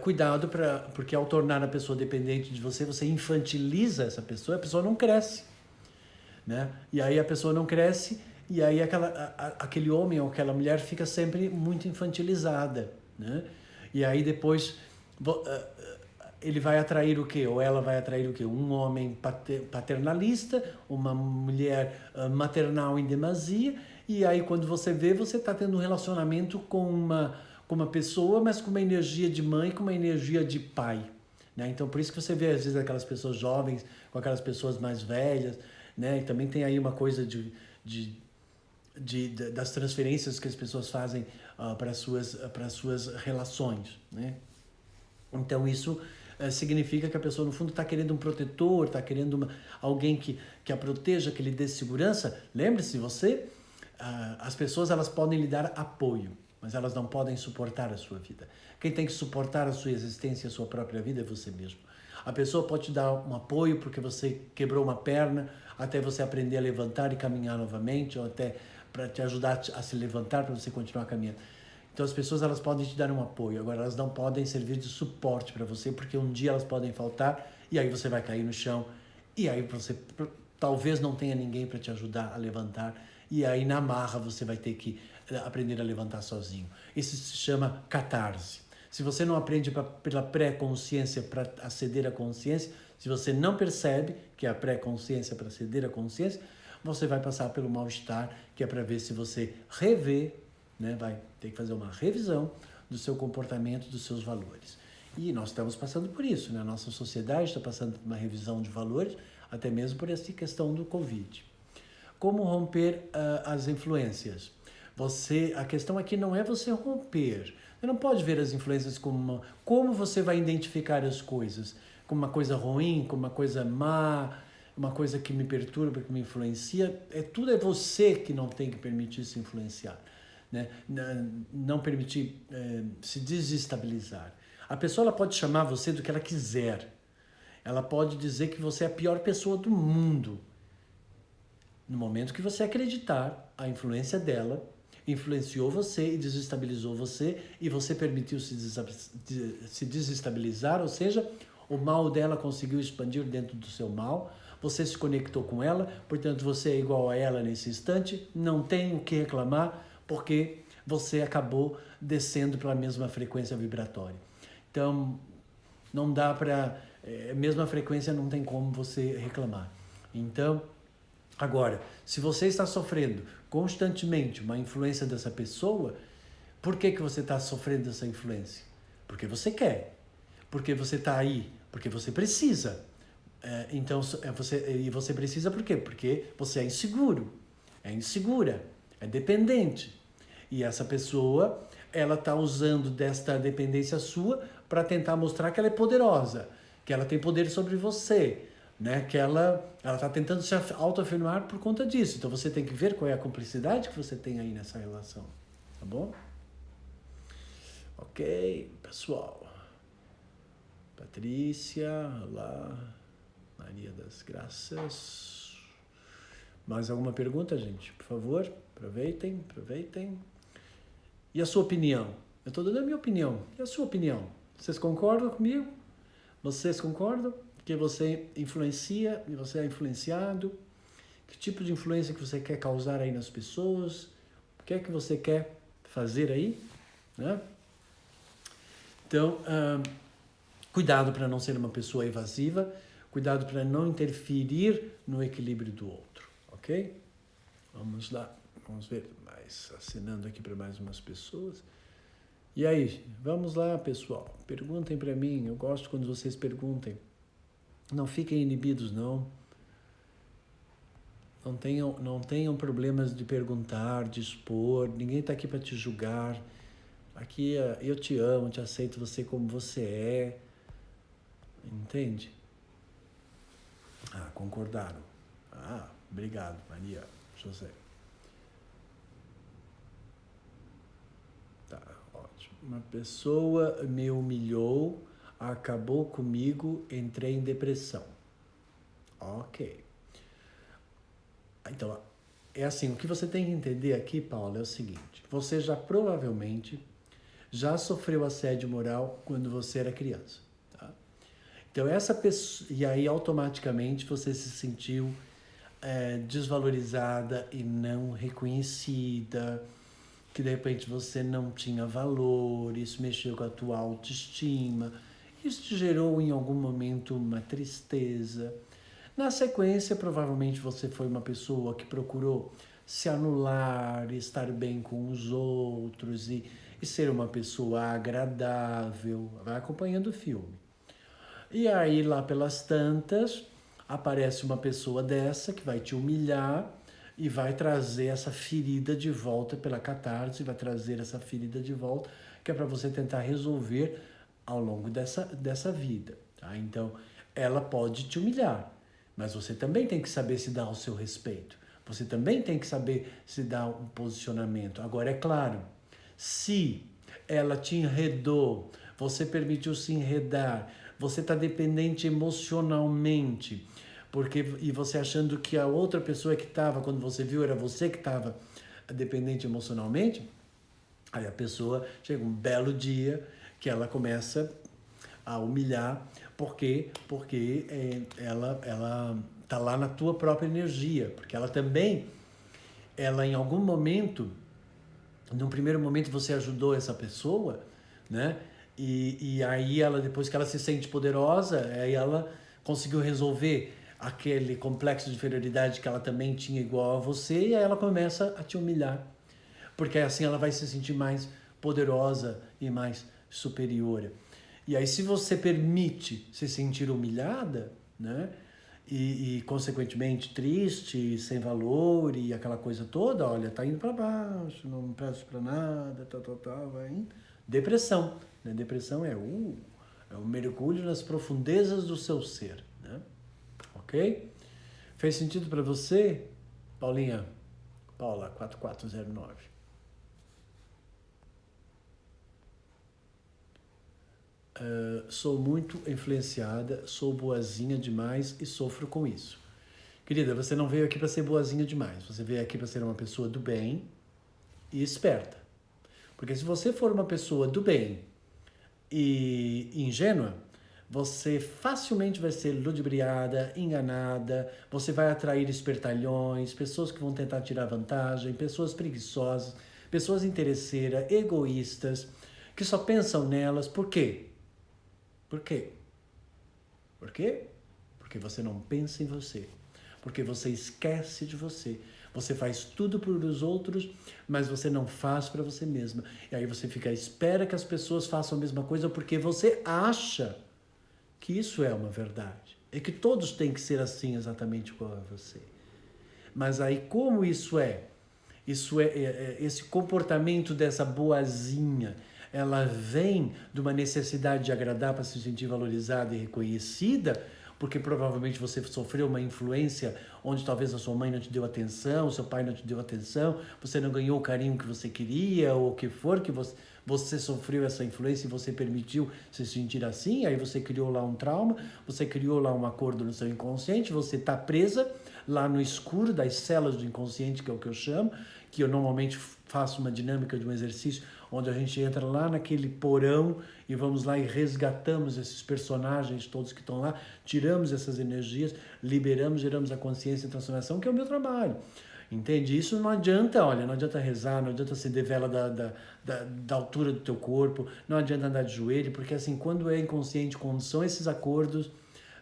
Cuidado, porque ao tornar a pessoa dependente de você, você infantiliza essa pessoa, a pessoa não cresce, né? E aí a pessoa não cresce, e aí aquele homem ou aquela mulher fica sempre muito infantilizada, né? E aí depois ele vai atrair o quê? Ou ela vai atrair o quê? Um homem paternalista, uma mulher maternal em demasia, e aí quando você vê, você está tendo um relacionamento com com uma pessoa, mas com uma energia de mãe, com uma energia de pai, né? Então, por isso que você vê, às vezes, aquelas pessoas jovens com aquelas pessoas mais velhas, né? E também tem aí uma coisa das transferências que as pessoas fazem para as suas relações, né? Então, isso significa que a pessoa, no fundo, está querendo um protetor, está querendo alguém que a proteja, que lhe dê segurança. Lembre-se, as pessoas elas podem lhe dar apoio, mas elas não podem suportar a sua vida. Quem tem que suportar a sua existência e a sua própria vida é você mesmo. A pessoa pode te dar um apoio porque você quebrou uma perna, até você aprender a levantar e caminhar novamente, ou até para te ajudar a se levantar, para você continuar caminhando. Então as pessoas elas podem te dar um apoio, agora elas não podem servir de suporte para você, porque um dia elas podem faltar e aí você vai cair no chão e aí você talvez não tenha ninguém para te ajudar a levantar e aí na marra você vai ter que aprender a levantar sozinho. Isso se chama catarse. Se você não aprende pela pré-consciência para aceder à consciência, se você não percebe que é a pré-consciência para aceder à consciência, você vai passar pelo mal-estar, que é para ver se você revê, né? Vai ter que fazer uma revisão do seu comportamento, dos seus valores. E nós estamos passando por isso, né? A nossa sociedade está passando por uma revisão de valores, até mesmo por essa questão do Covid. Como romper as influências? A questão aqui não é você romper. Você não pode ver as influências como você vai identificar as coisas, como uma coisa ruim, como uma coisa má, uma coisa que me perturba, que me influencia. Tudo é você que não tem que permitir se influenciar, né? Não permitir se desestabilizar. A pessoa ela pode chamar você do que ela quiser. Ela pode dizer que você é a pior pessoa do mundo. No momento que você acreditar, a influência dela influenciou você e desestabilizou você e você permitiu se desestabilizar, ou seja, o mal dela conseguiu expandir dentro do seu mal, você se conectou com ela, portanto você é igual a ela nesse instante, não tem o que reclamar porque você acabou descendo pela mesma frequência vibratória. Então, não dá para... mesma frequência não tem como você reclamar. Então, agora, se você está sofrendo constantemente uma influência dessa pessoa, por que você está sofrendo essa influência? Porque você quer. Porque você está aí. Porque você precisa. Então, você precisa por quê? Porque você é inseguro. É insegura. É dependente. E essa pessoa, ela está usando desta dependência sua para tentar mostrar que ela é poderosa. Que ela tem poder sobre você. Né, que ela está tentando se autoafirmar por conta disso. Então você tem que ver qual é a cumplicidade que você tem aí nessa relação. Tá bom? Ok, pessoal. Patrícia, olá. Maria das Graças. Mais alguma pergunta, gente? Por favor, aproveitem. E a sua opinião? Eu estou dando a minha opinião. E a sua opinião? Vocês concordam comigo? Vocês concordam? Que você influencia e você é influenciado, que tipo de influência que você quer causar aí nas pessoas, o que é que você quer fazer aí, né? Então, cuidado para não ser uma pessoa evasiva, cuidado para não interferir no equilíbrio do outro, ok? Vamos lá, vamos ver, mais assinando aqui para mais umas pessoas. E aí, vamos lá, pessoal, perguntem para mim, eu gosto quando vocês perguntem. Não fiquem inibidos, não. Não tenham problemas de perguntar, de expor. Ninguém está aqui para te julgar. Aqui eu te amo, te aceito você como você é. Entende? Concordaram. Obrigado, Maria José. Tá, ótimo. Uma pessoa me humilhou, acabou comigo, entrei em depressão. Ok. Então, é assim, o que você tem que entender aqui, Paula, é o seguinte. Você provavelmente já sofreu assédio moral quando você era criança. Tá? Então, essa pessoa... E aí, automaticamente, você se sentiu desvalorizada e não reconhecida, que de repente você não tinha valor, isso mexeu com a tua autoestima, isso te gerou em algum momento uma tristeza. Na sequência, provavelmente você foi uma pessoa que procurou se anular, estar bem com os outros e ser uma pessoa agradável. Vai acompanhando o filme. E aí, lá pelas tantas, aparece uma pessoa dessa que vai te humilhar e vai trazer essa ferida de volta pela catarse, vai trazer essa ferida de volta, que é para você tentar resolver ao longo dessa vida. Tá? Então, ela pode te humilhar, mas você também tem que saber se dar o seu respeito. Você também tem que saber se dar um posicionamento. Agora, é claro, se ela te enredou, você permitiu se enredar, você está dependente emocionalmente, e você achando que a outra pessoa que estava, quando você viu, era você que estava dependente emocionalmente, aí a pessoa chega um belo dia que ela começa a humilhar, porque ela está lá na tua própria energia, porque ela também, em algum momento, num primeiro momento você ajudou essa pessoa, né? E aí ela, depois que ela se sente poderosa, aí ela conseguiu resolver aquele complexo de inferioridade que ela também tinha igual a você, e aí ela começa a te humilhar. Porque assim ela vai se sentir mais poderosa e mais superior. E aí, se você permite se sentir humilhada, né? E consequentemente triste, sem valor e aquela coisa toda, olha, tá indo para baixo, não presto para nada, tal, vai indo. Depressão, né? Depressão é um mergulho nas profundezas do seu ser, né? Ok? Fez sentido para você, Paulinha? Paula, 4409. Sou muito influenciada, sou boazinha demais e sofro com isso. Querida, você não veio aqui para ser boazinha demais, você veio aqui para ser uma pessoa do bem e esperta. Porque se você for uma pessoa do bem e ingênua, você facilmente vai ser ludibriada, enganada, você vai atrair espertalhões, pessoas que vão tentar tirar vantagem, pessoas preguiçosas, pessoas interesseiras, egoístas, que só pensam nelas. Por quê? Por quê? Por quê? Porque você não pensa em você. Porque você esquece de você. Você faz tudo por os outros, mas você não faz para você mesma. E aí você fica à espera que as pessoas façam a mesma coisa porque você acha que isso é uma verdade. É que todos têm que ser assim exatamente igual a você. Mas aí como isso é esse comportamento dessa boazinha, ela vem de uma necessidade de agradar para se sentir valorizada e reconhecida, porque provavelmente você sofreu uma influência onde talvez a sua mãe não te deu atenção, o seu pai não te deu atenção, você não ganhou o carinho que você queria, ou o que for, que você sofreu essa influência e você permitiu se sentir assim, aí você criou lá um trauma, você criou lá um acordo no seu inconsciente, você está presa lá no escuro das celas do inconsciente, que é o que eu chamo, que eu normalmente faço uma dinâmica de um exercício onde a gente entra lá naquele porão e vamos lá e resgatamos esses personagens todos que estão lá, tiramos essas energias, liberamos, geramos a consciência e transformação, que é o meu trabalho. Entende? Isso não adianta, olha, não adianta rezar, não adianta acender vela da altura do teu corpo, não adianta andar de joelho, porque assim, quando é inconsciente, quando são esses acordos,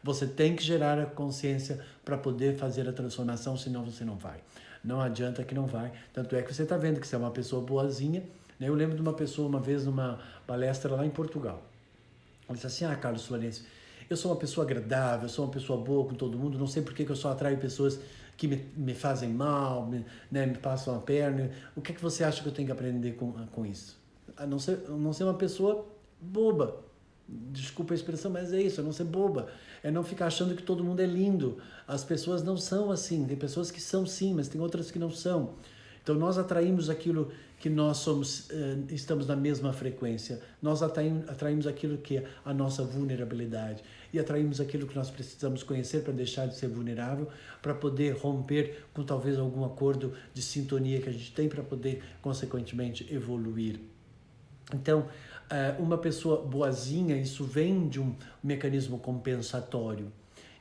você tem que gerar a consciência para poder fazer a transformação, senão você não vai. Não adianta que não vai. Tanto é que você está vendo que você é uma pessoa boazinha. Né? Eu lembro de uma pessoa, uma vez, numa palestra lá em Portugal. Ela disse assim, Carlos Florencio, eu sou uma pessoa agradável, eu sou uma pessoa boa com todo mundo, não sei por que eu só atraio pessoas que me fazem mal, me passam a perna. O que você acha que eu tenho que aprender com isso? A não ser uma pessoa boba. Desculpa a expressão, mas é isso, é não ser boba. É não ficar achando que todo mundo é lindo. As pessoas não são assim. Tem pessoas que são sim, mas tem outras que não são. Então nós atraímos aquilo que nós somos, estamos na mesma frequência. Nós atraímos aquilo que é a nossa vulnerabilidade. E atraímos aquilo que nós precisamos conhecer para deixar de ser vulnerável, para poder romper com talvez algum acordo de sintonia que a gente tem para poder, consequentemente, evoluir. Então, uma pessoa boazinha, isso vem de um mecanismo compensatório,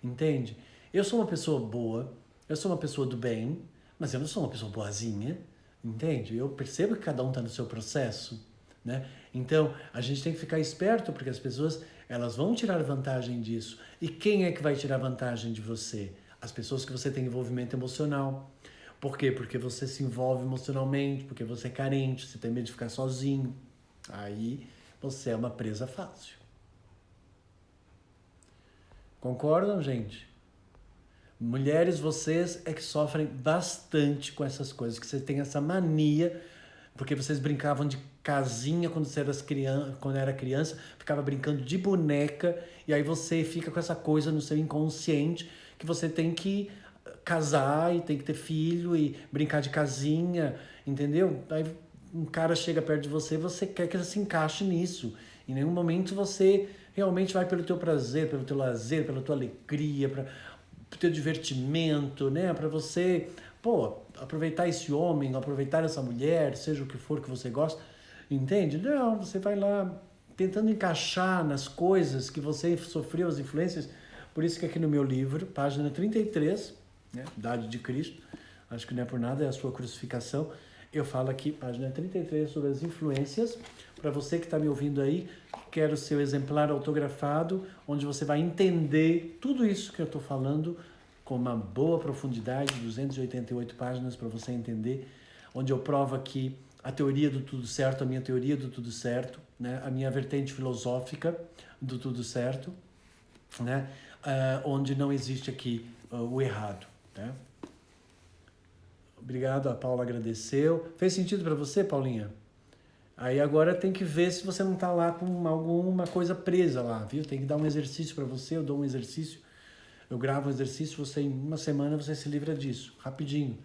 entende? Eu sou uma pessoa boa, eu sou uma pessoa do bem, mas eu não sou uma pessoa boazinha, entende? Eu percebo que cada um está no seu processo, né? Então, a gente tem que ficar esperto, porque as pessoas, elas vão tirar vantagem disso. E quem é que vai tirar vantagem de você? As pessoas que você tem envolvimento emocional. Por quê? Porque você se envolve emocionalmente, porque você é carente, você tem medo de ficar sozinho. Aí você é uma presa fácil. Concordam, gente? Mulheres, vocês é que sofrem bastante com essas coisas, que você tem essa mania, porque vocês brincavam de casinha quando era criança, ficava brincando de boneca, e aí você fica com essa coisa no seu inconsciente que você tem que casar e tem que ter filho e brincar de casinha, entendeu? Aí um cara chega perto de você, você quer que ele se encaixe nisso. Em nenhum momento você realmente vai pelo teu prazer, pelo teu lazer, pela tua alegria, para o teu divertimento, né? Para você, aproveitar esse homem, aproveitar essa mulher, seja o que for que você gosta, entende? Não, você vai lá tentando encaixar nas coisas que você sofreu as influências. Por isso que aqui no meu livro, página 33, né, Idade de Cristo, acho que não é por nada, é a sua crucificação, eu falo aqui, página 33, sobre as influências. Para você que está me ouvindo aí, quero o seu exemplar autografado, onde você vai entender tudo isso que eu estou falando com uma boa profundidade, 288 páginas para você entender, onde eu provo aqui a teoria do tudo certo, a minha teoria do tudo certo, né? A minha vertente filosófica do tudo certo, né? Onde não existe aqui o errado. Né? Obrigado, a Paula agradeceu. Fez sentido para você, Paulinha? Aí agora tem que ver se você não está lá com alguma coisa presa lá, viu? Tem que dar um exercício para você, eu dou um exercício, eu gravo um exercício, você em uma semana você se livra disso, rapidinho.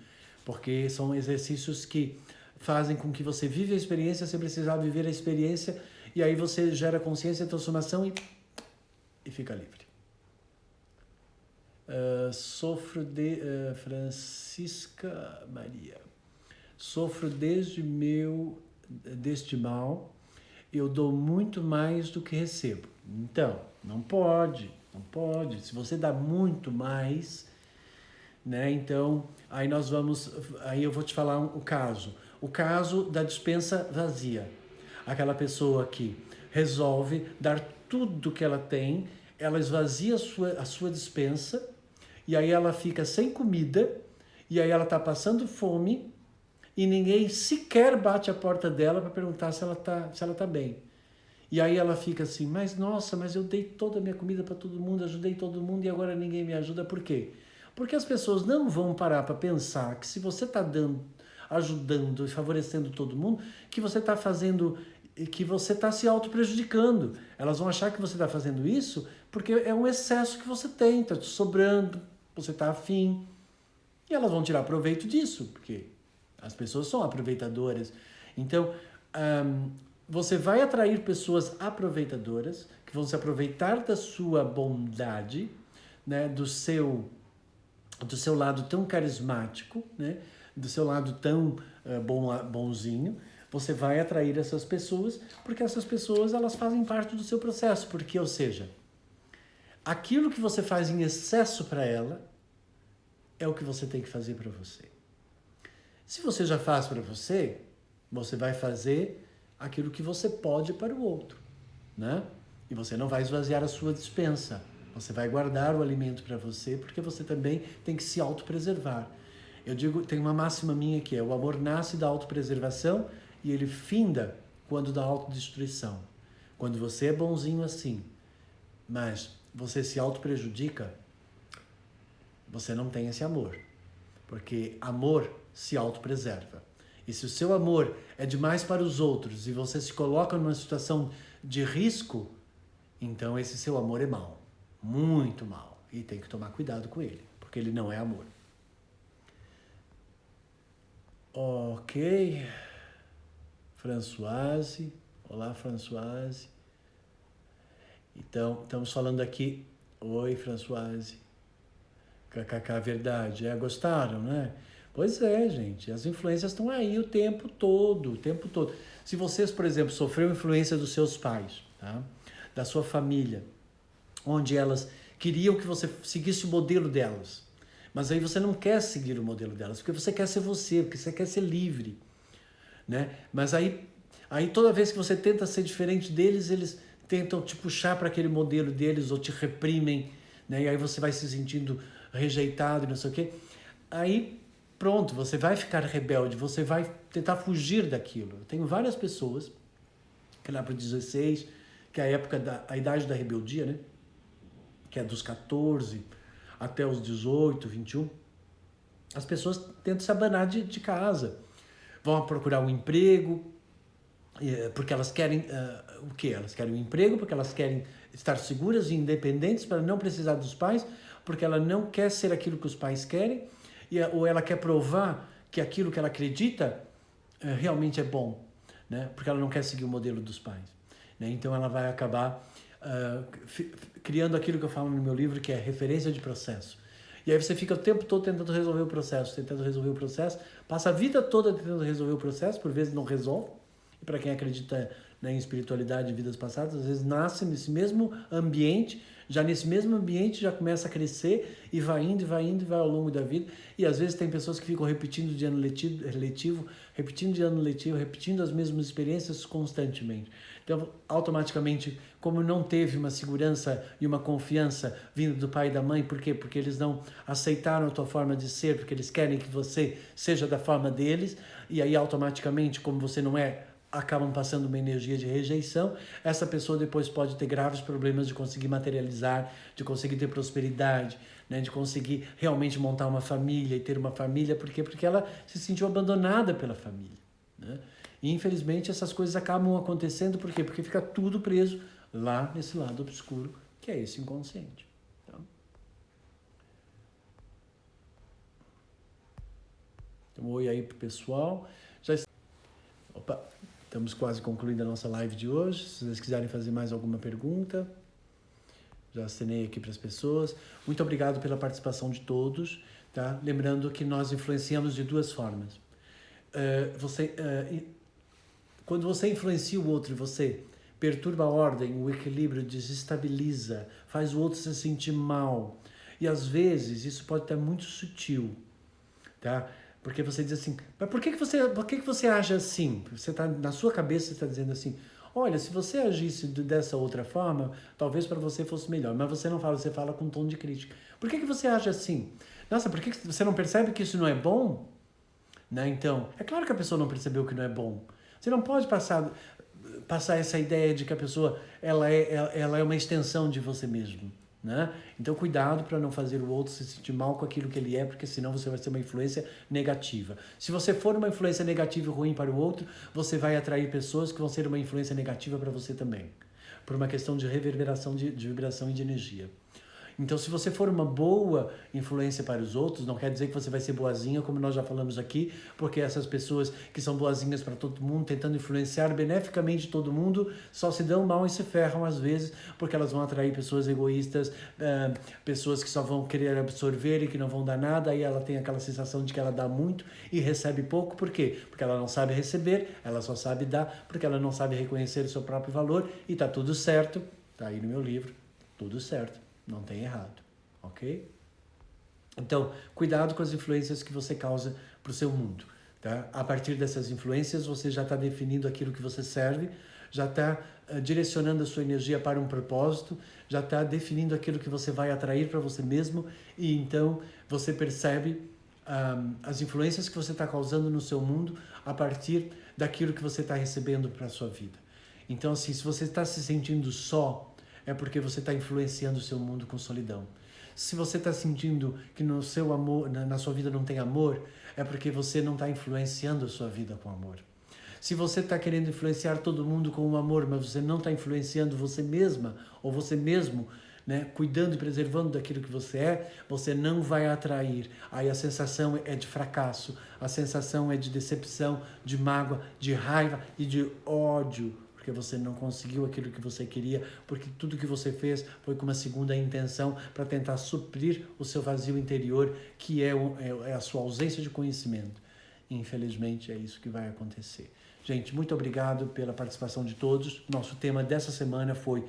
Porque são exercícios que fazem com que você viva a experiência sem precisar viver a experiência, e aí você gera consciência, transformação e fica livre. Sofro de... Francisca Maria. Sofro deste mal, eu dou muito mais do que recebo. Então, não pode. Se você dá muito mais, né? Então, aí eu vou te falar o caso da despensa vazia. Aquela pessoa que resolve dar tudo que ela tem, ela esvazia a sua despensa, e aí ela fica sem comida, e aí ela está passando fome, e ninguém sequer bate a porta dela para perguntar se ela tá bem. E aí ela fica assim, mas eu dei toda a minha comida para todo mundo, ajudei todo mundo, e agora ninguém me ajuda. Por quê? Porque as pessoas não vão parar para pensar que se você está ajudando e favorecendo todo mundo, que você está fazendo, que você está se auto-prejudicando. Elas vão achar que você está fazendo isso porque é um excesso que você tem, está te sobrando, você está afim. E elas vão tirar proveito disso, porque as pessoas são aproveitadoras. Então, você vai atrair pessoas aproveitadoras, que vão se aproveitar da sua bondade, né, do seu lado tão carismático, né, do seu lado tão bonzinho. Você vai atrair essas pessoas, porque essas pessoas elas fazem parte do seu processo. Porque, ou seja, aquilo que você faz em excesso para ela é o que você tem que fazer para você. Se você já faz para você, você vai fazer aquilo que você pode para o outro, né? E você não vai esvaziar a sua despensa. Você vai guardar o alimento para você, porque você também tem que se autopreservar. Eu digo, tem uma máxima minha que é: o amor nasce da autopreservação e ele finda quando da autodestruição. Quando você é bonzinho assim, mas você se autoprejudica, você não tem esse amor. Porque amor se autopreserva. E se o seu amor é demais para os outros e você se coloca numa situação de risco, então esse seu amor é mau. Muito mau. E tem que tomar cuidado com ele, porque ele não é amor. Ok. Françoise. Olá, Françoise. Então, estamos falando aqui. Oi, Françoise. KKK, verdade. Gostaram, né? Pois é, gente. As influências estão aí o tempo todo, o tempo todo. Se vocês, por exemplo, sofreram influência dos seus pais, tá? Da sua família, onde elas queriam que você seguisse o modelo delas, mas aí você não quer seguir o modelo delas, porque você quer ser você, porque você quer ser livre, né? Mas aí toda vez que você tenta ser diferente deles, eles tentam te puxar para aquele modelo deles ou te reprimem, né? E aí você vai se sentindo rejeitado e não sei o quê. Aí pronto, você vai ficar rebelde, você vai tentar fugir daquilo. Eu tenho várias pessoas, que lá para 16, que é a época a idade da rebeldia, né? Que é dos 14 até os 18, 21. As pessoas tentam se abanar de casa, vão procurar um emprego, porque elas querem o quê? Elas querem um emprego porque elas querem estar seguras e independentes para não precisar dos pais, porque ela não quer ser aquilo que os pais querem, ou ela quer provar que aquilo que ela acredita realmente é bom, né? Porque ela não quer seguir o modelo dos pais, né? Então ela vai acabar criando aquilo que eu falo no meu livro, que é referência de processo. E aí você fica o tempo todo tentando resolver o processo, passa a vida toda tentando resolver o processo, por vezes não resolve. E para quem acredita, né, em espiritualidade e vidas passadas, às vezes nasce nesse mesmo ambiente, já nesse mesmo ambiente já começa a crescer e vai indo, vai ao longo da vida. E às vezes tem pessoas que ficam repetindo de ano letivo, repetindo as mesmas experiências constantemente. Então, automaticamente, como não teve uma segurança e uma confiança vindo do pai e da mãe, por quê? Porque eles não aceitaram a tua forma de ser, porque eles querem que você seja da forma deles, e aí automaticamente, como você não é, acabam passando uma energia de rejeição. Essa pessoa depois pode ter graves problemas de conseguir materializar, de conseguir ter prosperidade, né, de conseguir realmente montar uma família e ter uma família. Por quê? Porque ela se sentiu abandonada pela família, né? E infelizmente essas coisas acabam acontecendo, por quê? Porque fica tudo preso lá nesse lado obscuro, que é esse inconsciente. Então, oi aí pro pessoal. Opa, estamos quase concluindo a nossa live de hoje. Se vocês quiserem fazer mais alguma pergunta, já assinei aqui para as pessoas. Muito obrigado pela participação de todos, tá? Lembrando que nós influenciamos de duas formas. Quando você influencia o outro e você perturba a ordem, o equilíbrio, desestabiliza, faz o outro se sentir mal. E às vezes isso pode estar muito sutil, tá? Porque você diz assim, mas por que você age assim? Você tá, na sua cabeça você está dizendo assim, olha, se você agisse dessa outra forma, talvez para você fosse melhor. Mas você não fala, você fala com um tom de crítica. Por que você age assim? Nossa, por que você não percebe que isso não é bom? Né? Então, é claro que a pessoa não percebeu que não é bom. Você não pode passar essa ideia de que a pessoa ela é uma extensão de você mesmo, né? Então cuidado para não fazer o outro se sentir mal com aquilo que ele é, porque senão você vai ser uma influência negativa. Se você for uma influência negativa e ruim para o outro, você vai atrair pessoas que vão ser uma influência negativa para você também, por uma questão de reverberação de vibração e de energia. Então, se você for uma boa influência para os outros, não quer dizer que você vai ser boazinha, como nós já falamos aqui, porque essas pessoas que são boazinhas para todo mundo, tentando influenciar beneficamente todo mundo, só se dão mal e se ferram às vezes, porque elas vão atrair pessoas egoístas, pessoas que só vão querer absorver e que não vão dar nada, aí ela tem aquela sensação de que ela dá muito e recebe pouco. Por quê? Porque ela não sabe receber, ela só sabe dar, porque ela não sabe reconhecer o seu próprio valor, e tá tudo certo, tá aí no meu livro, tudo certo. Não tem errado, ok? Então, cuidado com as influências que você causa para o seu mundo, tá? A partir dessas influências, você já está definindo aquilo que você serve, já está direcionando a sua energia para um propósito, já está definindo aquilo que você vai atrair para você mesmo, e então você percebe as influências que você está causando no seu mundo a partir daquilo que você está recebendo para a sua vida. Então, assim, se você está se sentindo só, é porque você está influenciando o seu mundo com solidão. Se você está sentindo que no seu amor, na sua vida não tem amor, é porque você não está influenciando a sua vida com amor. Se você está querendo influenciar todo mundo com o amor, mas você não está influenciando você mesma ou você mesmo, né, cuidando e preservando daquilo que você não vai atrair. Aí a sensação é de fracasso, a sensação é de decepção, de mágoa, de raiva e de ódio, porque você não conseguiu aquilo que você queria, porque tudo que você fez foi com uma segunda intenção para tentar suprir o seu vazio interior, que é a sua ausência de conhecimento. Infelizmente, é isso que vai acontecer. Gente, muito obrigado pela participação de todos. Nosso tema dessa semana foi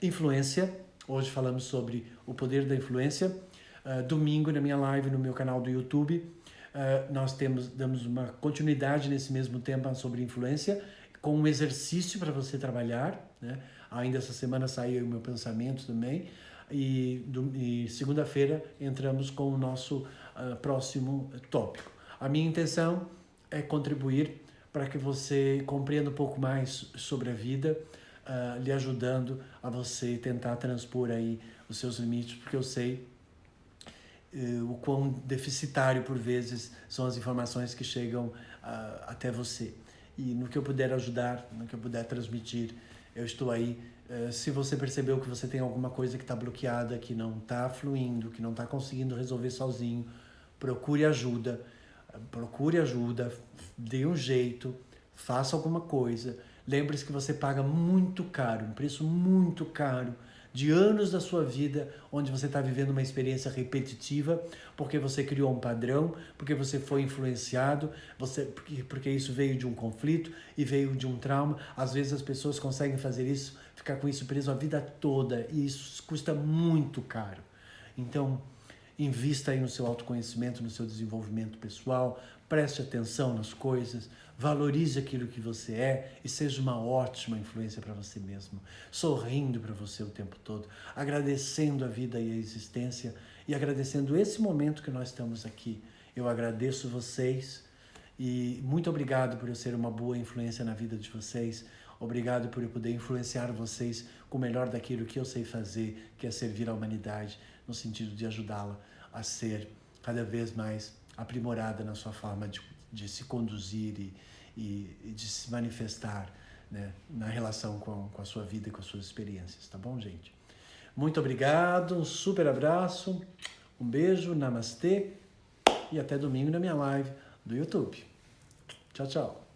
influência. Hoje falamos sobre o poder da influência. Domingo, na minha live, no meu canal do YouTube, nós damos uma continuidade nesse mesmo tema sobre influência, com um exercício para você trabalhar, né? Ainda essa semana saiu o meu pensamento também, e segunda-feira entramos com o nosso próximo tópico. A minha intenção é contribuir para que você compreenda um pouco mais sobre a vida, lhe ajudando a você tentar transpor aí os seus limites, porque eu sei o quão deficitário por vezes são as informações que chegam até você. E no que eu puder ajudar, no que eu puder transmitir, eu estou aí. Se você percebeu que você tem alguma coisa que está bloqueada, que não está fluindo, que não está conseguindo resolver sozinho, procure ajuda, dê um jeito, faça alguma coisa. Lembre-se que você paga muito caro, um preço muito caro, de anos da sua vida, onde você está vivendo uma experiência repetitiva, porque você criou um padrão, porque você foi influenciado, porque isso veio de um conflito e veio de um trauma. Às vezes as pessoas conseguem fazer isso, ficar com isso preso a vida toda, e isso custa muito caro. Então, invista aí no seu autoconhecimento, no seu desenvolvimento pessoal, preste atenção nas coisas, valorize aquilo que você é e seja uma ótima influência para você mesmo, sorrindo para você o tempo todo, agradecendo a vida e a existência e agradecendo esse momento que nós estamos aqui. Eu agradeço vocês e muito obrigado por eu ser uma boa influência na vida de vocês. Obrigado por eu poder influenciar vocês com o melhor daquilo que eu sei fazer, que é servir à humanidade, no sentido de ajudá-la a ser cada vez mais aprimorada na sua forma de se conduzir e de se manifestar, né, na relação com a sua vida e com as suas experiências, tá bom, gente? Muito obrigado, um super abraço, um beijo, namastê e até domingo na minha live do YouTube. Tchau, tchau.